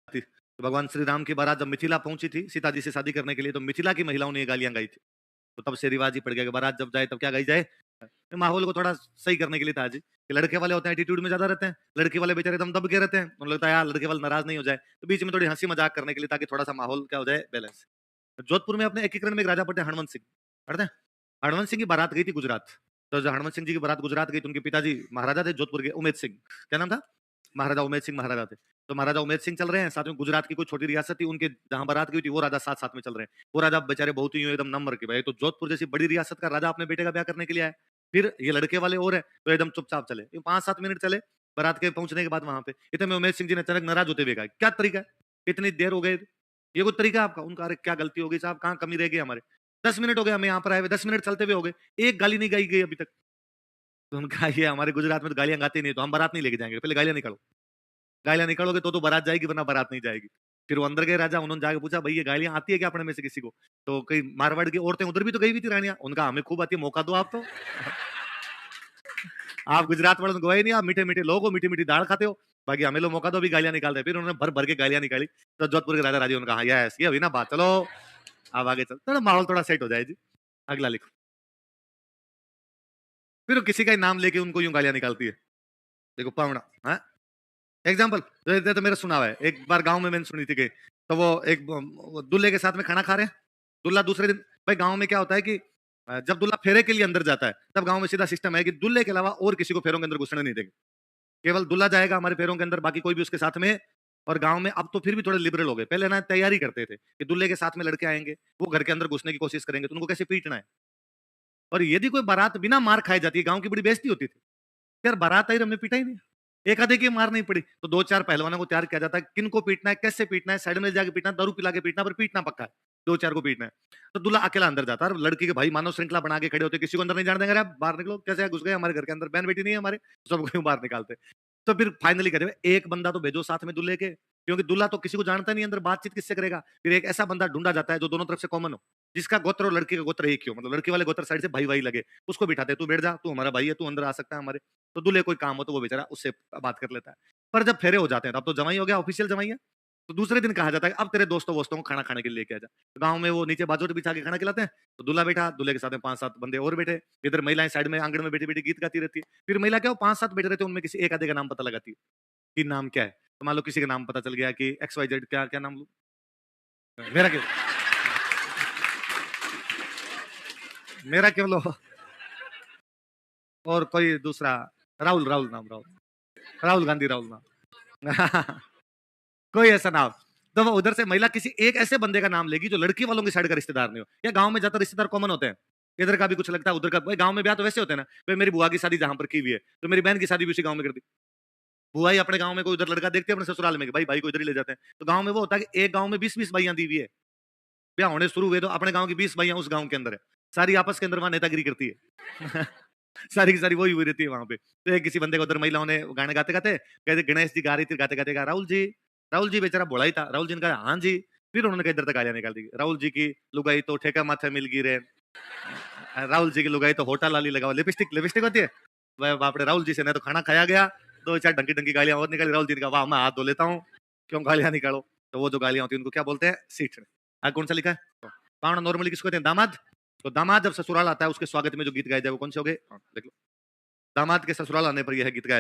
थी। तो भगवान श्री राम की बारात जब मिथिला पहुंची थी सीता जी से शादी करने के लिए, तो मिथिला की महिलाओं ने ये गालियां गाई थी। तो तब से रिवाज ही पड़ गया कि बारात जब जाए तब क्या गाई जाए। ये माहौल को थोड़ा सही करने के लिए था जी, कि लड़के वाले होते हैं एटीट्यूड में ज्यादा रहते हैं, लड़के वाले बेचारे दम दब के रहते हैं, उन्हें लगता है यार लड़के वाले नाराज नहीं हो जाए, तो बीच में थोड़ी हंसी मजाक करने के लिए, ताकि थोड़ा सा माहौल क्या हो जाए, बैलेंस। जोधपुर में अपने एकीकरण में एक राजा पड़ते हैं हनुमंत सिंह, पढ़ते हैं। हनुमंत सिंह की बारात गई थी गुजरात। तो जब हनुमंत सिंह जी की बारात गुजरात गई, तो उनके पिताजी महाराजा थे जोधपुर के, उमेद सिंह, क्या नाम था, महाराजा उमेद सिंह महाराजा थे। तो महाराजा उमेद सिंह चल रहे हैं, साथ में गुजरात की कोई छोटी रियासत थी, उनके जहां बारात गई थी वो राजा साथ साथ में चल रहे हैं। वो राजा बेचारे बहुत ही यूं एकदम नम्र के, भाई तो जोधपुर जैसी बड़ी रियासत का राजा अपने बेटे का ब्याह करने के लिए आया, फिर ये लड़के वाले और है, तो एकदम चुपचाप चले। ये 5-7 मिनट चले बारात के पहुंचने के बाद वहां पे, इतने में उमेद सिंह जी ने अचानक नाराज होते हुए कहा, क्या तरीका है, इतनी देर हो गई, ये कोई तरीका है आपका? उनका अरे क्या गलती हो गई साहब, कहाँ कमी रह गई हमारे, 10 मिनट हो गए हमें यहाँ पर आए हुए, 10 मिनट चलते हुए हो गए, एक गाली नहीं गाई गई अभी तक। तो उनका ये हमारे गुजरात में तो गालियां गाते नहीं, तो हम बारात नहीं लेके जाएंगे, पहले गालियां निकालो। गालियां निकालोगे तो बारात जाएगी, वरना बारात नहीं जाएगी। फिर वो अंदर गए राजा, उन्होंने जाके पूछा, भाई ये गालियां आती है क्या अपने में से किसी को? तो कई मारवाड़ की औरतें उधर भी तो गई हुई थी रानियां, उनका हमें खूब आती है, मौका दो आप तो। आप गुजरात वालों को गवाही नहीं, आप मीठे मीठे लोग हो, मीठी मीठी दाल खाते हो, बाकी हमें लोग मौका दो भी गालियां निकालते हैं। फिर उन्होंने भर भर के गालियां निकाली। तो जोधपुर के राजा राजी, उनका हाँ यस, ये हुई ना बात, चलो अब आगे चल, थोड़ा माहौल थोड़ा सेट हो जाए जी। अगला लिखो। फिर वो किसी का ही नाम लेके उनको यूं गालियां निकालती है। देखो पावना, हाँ, एग्जाम्पल तो मेरा सुना हुआ है, एक बार गांव में मैंने सुनी थी कि, तो वो एक वो दूल्हे के साथ में खाना खा रहे हैं। दूल्हा दूसरे दिन, भाई गांव में क्या होता है कि जब दूल्हा फेरे के लिए अंदर जाता है, तब गांव में सीधा सिस्टम है कि दूल्हे के अलावा और किसी को फेरों के अंदर घुसने नहीं देंगे। केवल दूल्हा जाएगा हमारे फेरों के अंदर, बाकी कोई भी उसके साथ में। और गांव में अब तो फिर भी थोड़े लिबरल हो गए, पहले ना तैयारी करते थे कि दूल्हे के साथ में लड़के आएंगे, वो घर के अंदर घुसने की कोशिश करेंगे, तो उनको कैसे पीटना है। और यदि कोई बारात बिना मार खाई जाती है, गांव की बड़ी बेइज्जती होती थी, यार बारात आई, हमने पीटा ही नहीं, एक आधे की मार नहीं पड़ी, तो 2-4 पहलवानों को तैयार किया जाता है, किनको पीटना है, कैसे पीटना है, साइड में जाके पीटना है, दारू पिला के पीटना, पर पीटना पक्का है, 2-4 को पीटना है। तो दूल्हा अकेला अंदर जाता है, और लड़की के भाई मानव श्रृंखला बना के खड़े होते, किसी को अंदर नहीं जाने देंगे, अरे बाहर निकलो, कैसे घुस गए हमारे घर के अंदर, बहन बेटी नहीं है हमारे, सबको क्यों बाहर निकालते। तो फिर फाइनली कहते हैं एक बंदा तो भेजो साथ में दूल्हे के, क्योंकि दूल्हा तो किसी को जानता नहीं अंदर, बातचीत किससे करेगा। फिर एक ऐसा बंदा ढूंढा जाता है जो दोनों तरफ से कॉमन हो, जिसका गोत्र और लड़की का गोत्र एक ही हो, मतलब लड़की वाले गोत्र साइड से भाई भाई लगे, उसको बिठाते हैं, तू बैठ जा, तू हमारा भाई है, तू अंदर आ सकता है हमारे। तो दूल्हे कोई काम हो तो वो बेचारा उससे बात कर लेता है। पर जब फेरे हो जाते हैं, तब तो जमाई हो गया, ऑफिशियल जमाई है। तो दूसरे दिन कहा जाता है अब तेरे दोस्तों वोस्तों को खाना खाने के लिए लेके आ जा। तो गाँव में वो नीचे बाजोट बिछा के खाना खिलाते हैं। तो दूल्हा बैठा, दूल्हे के साथ में 5-7 बंदे और बैठे, इधर महिलाएं साइड में आंगन में बैठी बैठी गीत गाती रहती है। फिर महिला क्या, वो 5-7 बैठे रहते हैं, उनमें किसी एक आधे का नाम पता लगाती है कि नाम क्या है। तो मान लो किसी का नाम पता चल गया कि एक्स वाई जेड, क्या क्या नाम लूं? मेरा क्यों, मेरा क्यों लो, और कोई दूसरा, राहुल, राहुल नाम, राहुल, राहुल गांधी, राहुल नाम। कोई ऐसा नाम। तो वो उधर से महिला किसी एक ऐसे बंदे का नाम लेगी जो लड़की वालों की साइड का रिश्तेदार नहीं हो, या गांव में ज्यादा रिश्तेदार कॉमन होते हैं, इधर का भी कुछ लगता है उधर का। भाई गांव में ब्याह तो वैसे होते हैं ना, भाई मेरी बुआ की शादी जहां पर की हुई है, तो मेरी बहन की शादी भी उसी गांव में कर दी। बुआ ही अपने गांव में कोई उधर लड़का देखती है अपने ससुराल में कि भाई भाई को इधर ही ले जाते हैं। तो गांव में वो होता है कि एक गांव में 20-20 भाइयां दी हुई है, ब्याह होने शुरू हुए तो अपने गांव की 20 भाइयां उस गांव के अंदर है, सारी आपस के अंदर वहां नेतागिरी करती है। सारी की सारी वही हुई रहती है वहां पे। तो एक किसी बंदे को उधर महिलाओं ने गाने गाते गाते, कहते गणेश जी गा रही थी, गाते गाते कहा राहुल जी, राहुल जी बेचारा बोला ही था, राहुल जी ने कहा हाँ जी। फिर उन्होंने कहा इधर तक गालियां निकाल दी, राहुल जी की लुगाई तो ठेका माथे मिल गई रे, राहुल जी की लुगाई तो होटल वाली लगाओ, लिपस्टिक लिपस्टिक होती है, वह बाप रे, राहुल जी से ना तो खाना खाया गया, 2-4 ढंगी ढंगी गालियां और निकाली। राहुल जी ने कहा वाह मैं हाथ धो लेता हूँ, क्यों गालियां निकालो। तो वो जो गालियां होती है उनको क्या बोलते हैं, सीट। कौन सा लिखा है, पावना नॉर्मली किसको कहते हैं, दामाद। तो दामाद जब ससुराल आता है उसके स्वागत में जो गीत गाए जाए वो कौन से हो गए, देख लो। दामाद के ससुराल आने पर यह गीत गाया